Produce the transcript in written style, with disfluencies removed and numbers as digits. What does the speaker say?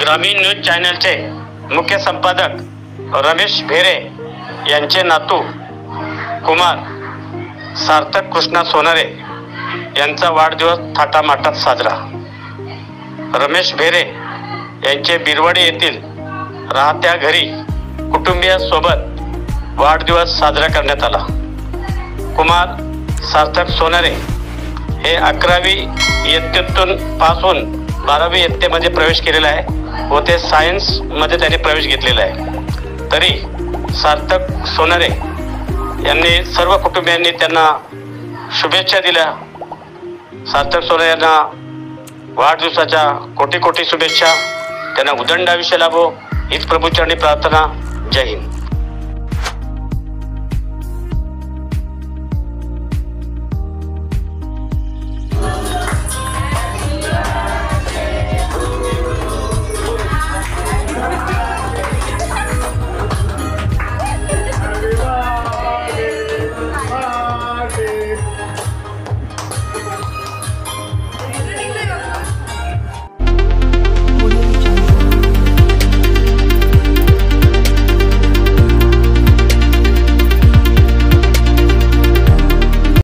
ग्रामीण न्यूज चॅनलचे मुख्य संपादक रमेश भेरे यांचे नातू कुमार सार्थक कृष्णा सोनारे यांचा वाढदिवस थाटामाटात साजरा। रमेश भेरे यांचे बिरवाडी येथील राहत्या घरी कुटुंबियांसोबत वाढदिवस साजरा करण्यात आला। कुमार सार्थक सोनारे हे 11वी इयत्तेतून पास होऊन 12वी इयत्तेमध्ये प्रवेश केलेला आहे व ते सायन्समध्ये त्यांनी प्रवेश घेतलेला आहे। तरी सार्थक सोनारे यांनी सर्व कुटुंबियांनी त्यांना शुभेच्छा दिल्या। सार्थक सोनारे यांना वाढदिवसाच्या कोटी कोटी शुभेच्छा। त्यांना उदंड आयुष्य लाभो हीच प्रभूचरणी प्रार्थना। जय हिंद।